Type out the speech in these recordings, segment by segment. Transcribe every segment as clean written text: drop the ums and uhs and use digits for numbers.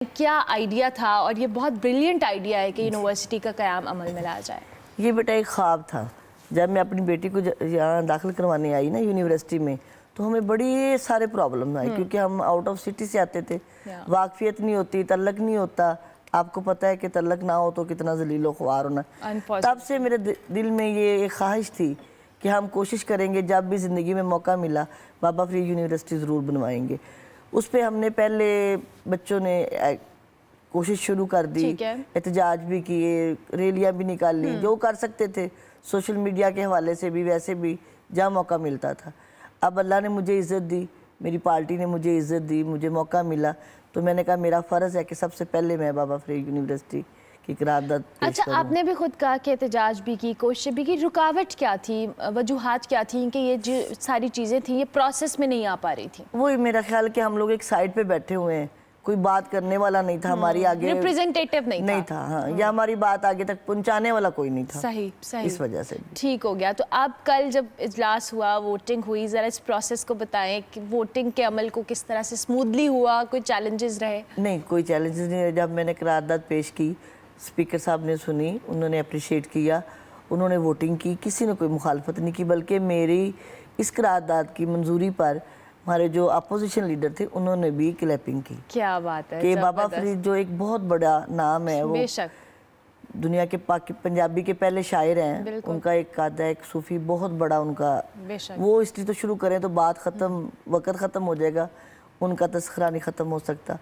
क्या आइडिया था और ये बहुत ब्रिलियंट आइडिया है कि यूनिवर्सिटी का क़याम अमल में ला जाए। ये बेटा एक ख्वाब था। जब मैं अपनी बेटी को यहाँ दाखिल करवाने आई ना यूनिवर्सिटी में, तो हमें बड़ी सारे प्रॉब्लम आए क्योंकि हम आउट ऑफ सिटी से आते थे। वाकफियत नहीं होती, तल्लक नहीं होता। आपको पता है कि तल्लक ना हो तो कितना जलीलो ख्वार होना। तब से मेरे दिल में ये एक ख्वाहिश थी कि हम कोशिश करेंगे जब भी ज़िंदगी में मौका मिला बाबा फरीद यूनिवर्सिटी ज़रूर बनवाएंगे। उस पर हमने पहले बच्चों ने कोशिश शुरू कर दी, एहतजाज भी किए, रैलियाँ भी निकाली, जो कर सकते थे सोशल मीडिया के हवाले से भी, वैसे भी जहाँ मौका मिलता था। अब अल्लाह ने मुझे इज़्ज़त दी, मेरी पार्टी ने मुझे इज़्ज़त दी, मुझे मौका मिला, तो मैंने कहा मेरा फ़र्ज़ है कि सबसे पहले मैं बाबा फरीद यूनिवर्सिटी की करारदाद पेश अच्छा करूं। आपने भी खुद कहा कि एहतजाज भी की, कोशिश भी की, रुकावट क्या थी, वजूहात क्या थी कि ये जो सारी चीज़ें थी ये प्रोसेस में नहीं आ पा रही थी? वही मेरा ख्याल कि हम लोग एक साइड पे बैठे हुए हैं, कोई बात करने वाला नहीं था हमारी आगे, रिप्रेजेंटेटिव नहीं था। हाँ, या हमारी बात आगे तक पहुंचाने वाला कोई नहीं था। सही सही, इस वजह से ठीक हो गया। तो अब कल जब इजलास हुआ, वोटिंग हुई, ज़रा इस प्रोसेस को बताएं कि वोटिंग के अमल को किस तरह से स्मूथली हुआ, कोई चैलेंजेस रहे? नहीं, कोई चैलेंजेस नहीं रहे। जब मैंने करारदाद पेश की, स्पीकर साहब ने सुनी, उन्होंने अप्रिशिएट किया, उन्होंने वोटिंग की, किसी ने कोई मुखालफत नहीं की, बल्कि मेरी इस करारदाद की मंजूरी पर हमारे जो अपोजिशन लीडर थे उन्होंने भी क्लैपिंग की। क्या बात है, कि बाबा फरीद जो एक बहुत बड़ा नाम है, वो बेशक दुनिया के पंजाबी के पहले शायर हैं, उनका एक कादा एक सूफी बहुत बड़ा उनका, वो हिस्ट्री तो शुरू करें तो बात ख़त्म, वक़्त ख़त्म हो जाएगा, उनका तस्करा नहीं ख़त्म हो सकता।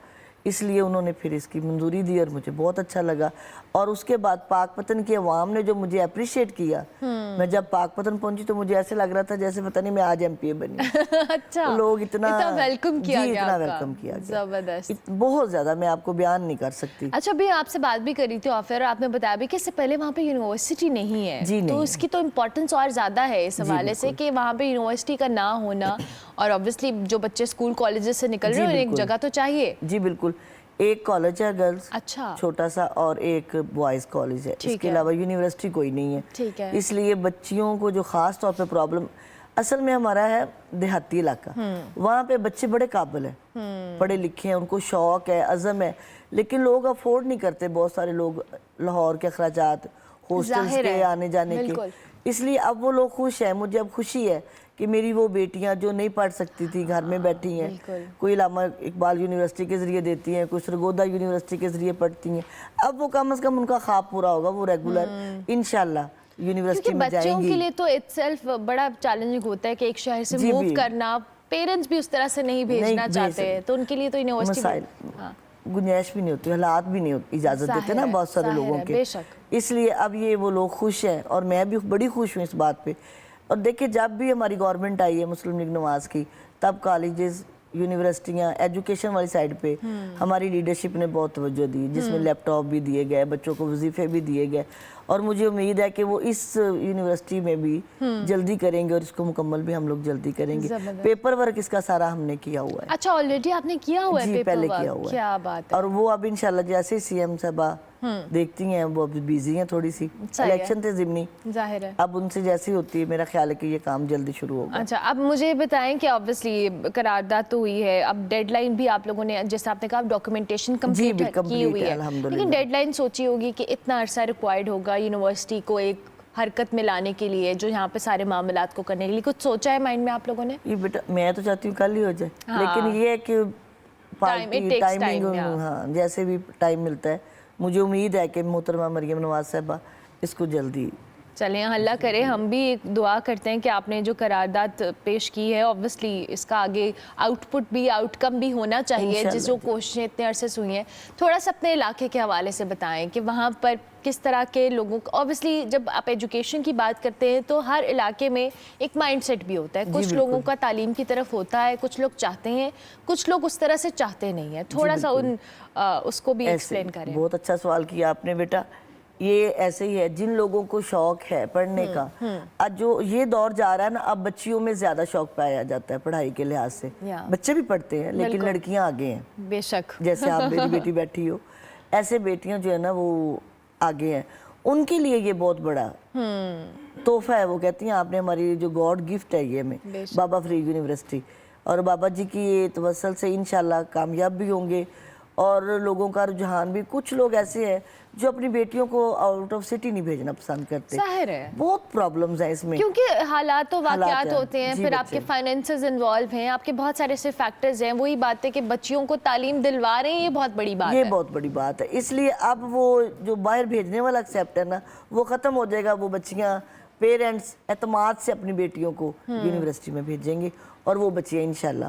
इसलिए उन्होंने फिर इसकी मंजूरी दी और मुझे बहुत अच्छा लगा। और उसके बाद पाकपतन की अवाम ने जो मुझे अप्रिशिएट किया, मैं जब पाकपतन पहुंची तो मुझे ऐसे लग रहा था जैसे पता नहीं मैं आज एमपीए बनी। अच्छा, तो लोग इतना वेलकम किया गया, इतना वेलकम किया गया, जबरदस्त, बहुत ज़्यादा, मैं आपको बयान नहीं कर सकती। अच्छा भी आपसे बात भी करी थी ऑफर, आपने बताया भी कि इससे पहले वहाँ पे यूनिवर्सिटी नहीं है, जी नहीं, तो इसकी तो इम्पोर्टेंस और ज़्यादा है इस हवाले से कि वहाँ पे यूनिवर्सिटी का ना होना, और ऑब्वियसली जो बच्चे स्कूल कॉलेजेस से निकल रहे हैं एक जगह तो चाहिए। जी बिल्कुल, एक कॉलेज है गर्ल्स, अच्छा, छोटा सा, और एक बॉयज़ कॉलेज है, इसके अलावा यूनिवर्सिटी कोई नहीं है। ठीक है, इसलिए बच्चियों को जो ख़ास तौर पे प्रॉब्लम, असल में हमारा है देहाती इलाका, वहाँ पे बच्चे बड़े काबिल हैं, पढ़े लिखे हैं, उनको शौक़ है, अज़म है, लेकिन लोग अफोर्ड नहीं करते। बहुत सारे लोग लाहौर के अखराजात, हॉस्टल्स के आने जाने के, इसलिए अब वो लोग खुश हैं। मुझे अब खुशी है कि मेरी वो बेटियां जो नहीं पढ़ सकती थी घर में बैठी हैं, कोई इलामा इकबाल यूनिवर्सिटी के ज़रिए देती हैं, कोई सरगोदा यूनिवर्सिटी के ज़रिए पढ़ती हैं। अब वो कम से कम उनका ख्वाब पूरा होगा, वो रेगुलर इंशाल्लाह यूनिवर्सिटी में जाएंगी। बच्चों के लिए तो इटसेल्फ बड़ा चैलेंजिंग होता है कि एक शहर से मूव करना, पेरेंट्स भी उस तरह से नहीं भेजना चाहते, तो उनके लिए तो यूनिवर्सिटी गुंजाइश भी नहीं होती, हालात भी नहीं इजाज़त देते ना बहुत सारे लोगों के। इसलिए अब ये वो लोग खुश हैं और मैं भी बड़ी खुश हूँ इस बात पे। और देखिए, जब भी हमारी गवर्नमेंट आई है मुस्लिम लीग नवाज की, तब कॉलेजेस, यूनिवर्सिटियाँ, एजुकेशन वाली साइड पे हमारी लीडरशिप ने बहुत तवज्जो दी, जिसमें लैपटॉप भी दिए गए, बच्चों को वजीफे भी दिए गए, और मुझे उम्मीद है कि वो इस यूनिवर्सिटी में भी जल्दी करेंगे और इसको मुकम्मल भी हम लोग जल्दी करेंगे। पेपर वर्क इसका सारा हमने किया हुआ है। अच्छा, ऑलरेडी आपने किया हुआ है? जी, पहले किया हुआ है। क्या बात है। और वो अब इंशाल्लाह जैसे सीएम साहबा देखती हैं, वो अब बिजी हैं थोड़ी सी, इलेक्शन थे ज़िमनी, जाहिर है, अब उनसे जैसी होती है, मेरा ख्याल है कि ये काम जल्दी शुरू होगा। अच्छा, अब मुझे बताएं कि ऑब्वियसली करारदाद तो हुई है, अब डेडलाइन भी आप लोगों ने, जैसे आपने कहा, डॉक्यूमेंटेशन कंप्लीट की हुई है, लेकिन डेडलाइन सोची होगी कि इतना अरसा रिक्वायर्ड होगा यूनिवर्सिटी को एक हरकत में लाने के लिए, जो यहाँ पे सारे मामलात को करने के लिए, कुछ सोचा है माइंड में आप लोगों ने? ये बेटा, मैं तो चाहती हूँ कल ही हो जाए, लेकिन ये है कि पार्टी टाइमिंग, हाँ, जैसे भी टाइम मिलता है, मुझे उम्मीद है कि मोहतरमा मरियम नवाज साहबा इसको जल्दी चलें अल्लाह करे। हम भी एक दुआ करते हैं कि आपने जो करारदाद पेश की है, ऑब्वियसली इसका आगे आउटपुट भी, आउटकम भी होना चाहिए, जिस जो कोशिशें इतने अरसे से हुई हैं। थोड़ा सा अपने इलाके के हवाले से बताएं कि वहाँ पर किस तरह के लोगों को, ऑब्वियसली जब आप एजुकेशन की बात करते हैं तो हर इलाके में एक माइंडसेट भी होता है, कुछ लोगों का तालीम की तरफ होता है, कुछ लोग चाहते हैं, कुछ लोग उस तरह से चाहते नहीं हैं। थोड़ा सा उसको भी एक्सप्लेन करें। बहुत अच्छा सवाल किया आपने बेटा। ये ऐसे ही है, जिन लोगों को शौक है पढ़ने का, आज जो ये दौर जा रहा है ना, अब बच्चियों में ज्यादा शौक पाया जाता है पढ़ाई के लिहाज से। बच्चे भी पढ़ते हैं लेकिन लड़कियां आगे हैं, बेशक, जैसे आप मेरी बेटी बैठी हो, ऐसे बेटियां जो है ना वो आगे हैं। उनके लिए ये बहुत बड़ा तोहफा है। वो कहती हैं आपने हमारी जो गॉड गिफ्ट है ये हमें, बाबा फरीद यूनिवर्सिटी, और बाबा जी की ये तवसल से इंशाल्लाह कामयाब भी होंगे اور لوگوں کا رجحان بھی. کچھ لوگ ایسے ہیں جو اپنی بیٹیوں کو آؤٹ آف سٹی نہیں بھیجنا پسند کرتے. ظاہر ہے بہت پرابلمز ہیں اس میں, کیونکہ حالات و واقعات ہوتے ہیں, جی پھر آپ کے فائنینسز انوالو ہیں, آپ کے بہت سارے ایسے فیکٹرز ہیں. وہی بات ہے کہ بچیوں کو تعلیم دلوا رہے ہیں, یہ بہت بڑی بات ہے. یہ بہت بڑی بات ہے. اس لیے اب وہ جو باہر بھیجنے والا ایکسیپٹ ہے نا, وہ ختم ہو جائے گا. وہ بچیاں پیرنٹس اعتماد سے اپنی بیٹیوں کو یونیورسٹی میں بھیجیں گے, اور وہ بچیاں انشاءاللہ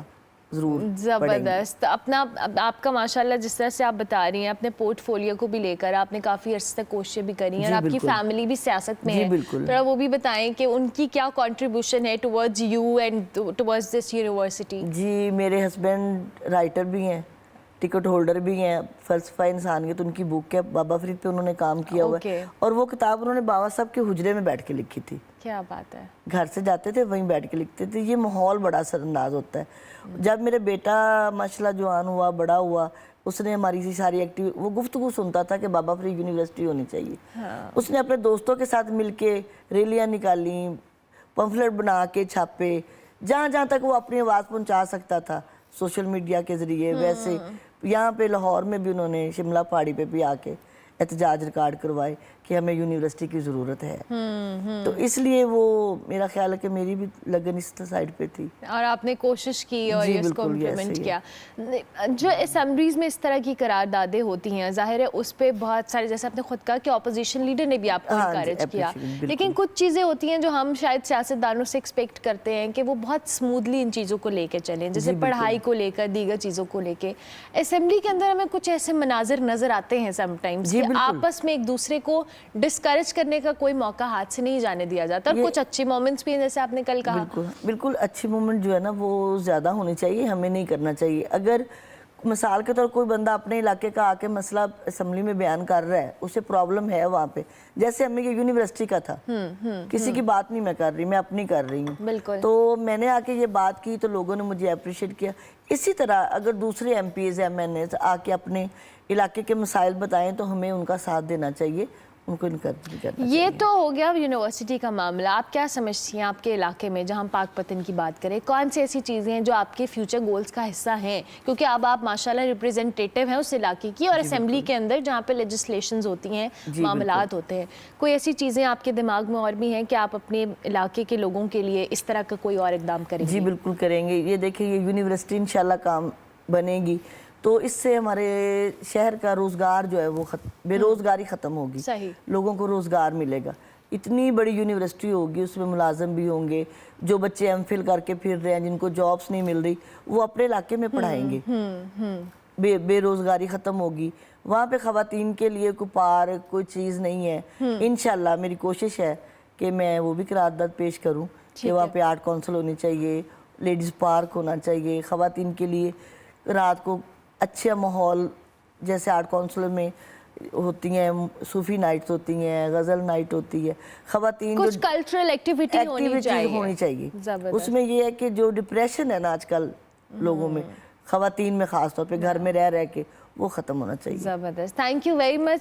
ضرور پڑھیں گی. زبردست. اپنا آپ کا ماشاءاللہ جس طرح سے آپ بتا رہی ہیں, اپنے پورٹ فولیو کو بھی لے کر آپ نے کافی عرصے تک کوششیں بھی کری ہیں, اور آپ کی فیملی بھی سیاست میں ہے, تھوڑا وہ بھی بتائیں کہ ان کی کیا کنٹریبیوشن ہے towards you and towards this university. جی میرے ہسبینڈ رائٹر بھی ہیں, ٹکٹ ہولڈر بھی ہیں. فلسفہ انسانیت ان کی بک ہے, بابا فرید پہ انہوں نے کام کیا ہوا ہے, اور وہ کتاب انہوں نے بابا صاحب کے حجرے میں بیٹھ کے لکھی تھی. کیا بات ہے. گھر سے جاتے تھے وہیں بیٹھ کے لکھتے تھے. یہ ماحول بڑا اثر انداز ہوتا ہے. جب میرے بیٹا ماشاءاللہ جوان ہوا, بڑا ہوا, اس نے ہماری ساری ایکٹیویٹی, وہ گفتگو سنتا تھا کہ بابا فرید یونیورسٹی ہونی چاہیے. اس نے اپنے دوستوں کے ساتھ مل کے ریلیاں نکالیں, پمفلٹ بنا کے چھاپے, جہاں جہاں تک وہ اپنی آواز پہنچا سکتا تھا سوشل میڈیا کے ذریعے. ویسے یہاں پہ لاہور میں بھی انہوں نے شملہ پہاڑی پہ بھی آ کے احتجاج ریکارڈ کروائے کہ ہمیں یونیورسٹی کی ضرورت ہے. تو اس لیے وہ میرا خیال ہے کہ میری بھی لگن اس سائڈ پہ تھی, اور آپ نے کوشش کی اور اس کو امپلیمنٹ کیا. جو اسمبلیز میں اس طرح کی قراردادیں ہوتی ہیں, ظاہر ہے اس پہ بہت سارے, جیسے آپ نے خود کہا کہ اپوزیشن لیڈر نے بھی آپ کو انکریج کیا, لیکن کچھ چیزیں ہوتی ہیں جو ہم شاید سیاستدانوں سے ایکسپیکٹ کرتے ہیں کہ وہ بہت سموتھلی ان چیزوں کو لے کے چلیں, جیسے پڑھائی کو لے کر, دیگر چیزوں کو لے کے. اسمبلی کے اندر ہمیں کچھ ایسے مناظر نظر آتے ہیں سم ٹائمز کہ آپس میں ایک دوسرے کو ڈسکریج کرنے کا کوئی موقع ہاتھ سے نہیں جانے دیا جاتا, اور کچھ اچھے مومنٹس بھی ہیں جیسے آپ نے کل کہا. بالکل اچھی مومنٹ جو ہے نا وہ زیادہ ہونی چاہیے, ہمیں نہیں کرنا چاہیے. اگر مثال کے طور کوئی بندہ اپنے علاقے کا آ کے مسئلہ اسمبلی میں بیان کر رہا ہے, اسے پرابلم ہے وہاں پہ, جیسے ہمیں یہ یونیورسٹی کا تھا, کسی کی بات نہیں میں کر رہی, میں اپنی کر رہی ہوں, تو میں نے آ کے یہ بات کی تو لوگوں نے مجھے اپریشیٹ کیا. اسی طرح اگر دوسرے M Ps M N As آ کے اپنے علاقے کے مسائل بتائیں تو ہمیں ان کا ساتھ دینا چاہیے, ان کو انکریج بھی کرنا چاہیے. یہ تو ہو گیا یونیورسٹی کا معاملہ. آپ کیا سمجھتی ہیں آپ کے علاقے میں, جہاں پاک پتن کی بات کریں, کون سی ایسی چیزیں ہیں جو آپ کے فیوچر گولز کا حصہ ہیں, کیونکہ اب آپ ماشاءاللہ ریپریزنٹیٹیو ہیں اس علاقے کی, اور اسمبلی کے اندر جہاں پہ لیجسلیشنز ہوتی ہیں, معاملات ہوتے ہیں, کوئی ایسی چیزیں آپ کے دماغ میں اور بھی ہیں کہ آپ اپنے علاقے کے لوگوں کے لیے اس طرح کا کوئی اور اقدام کریں گے؟ جی بالکل کریں گے. یہ دیکھیں یہ یونیورسٹی انشاءاللہ کام بنے گی تو اس سے ہمارے شہر کا روزگار جو ہے وہ بے روزگاری ختم ہوگی, لوگوں کو روزگار ملے گا. اتنی بڑی یونیورسٹی ہوگی, اس میں ملازم بھی ہوں گے, جو بچے ایم فل کر کے پھر رہے ہیں جن کو جابس نہیں مل رہی, وہ اپنے علاقے میں پڑھائیں گے. بے روزگاری ختم ہوگی. وہاں پہ خواتین کے لیے کوئی پارک کوئی چیز نہیں ہے. انشاءاللہ میری کوشش ہے کہ میں وہ بھی قرارداد پیش کروں کہ وہاں پہ آرٹ کونسل ہونی چاہیے, لیڈیز پارک ہونا چاہیے, خواتین کے لیے رات کو اچھا ماحول, جیسے آرٹ کونسل میں ہوتی ہیں, صوفی نائٹس ہوتی ہیں, غزل نائٹ ہوتی ہے, خواتین کچھ کلچرل ایکٹیویٹی ہونی چاہیے. اس میں یہ ہے کہ جو ڈپریشن ہے نا آج کل لوگوں میں, خواتین میں خاص طور پہ گھر میں رہ کے, وہ ختم ہونا چاہیے. زبردست. Thank you very much.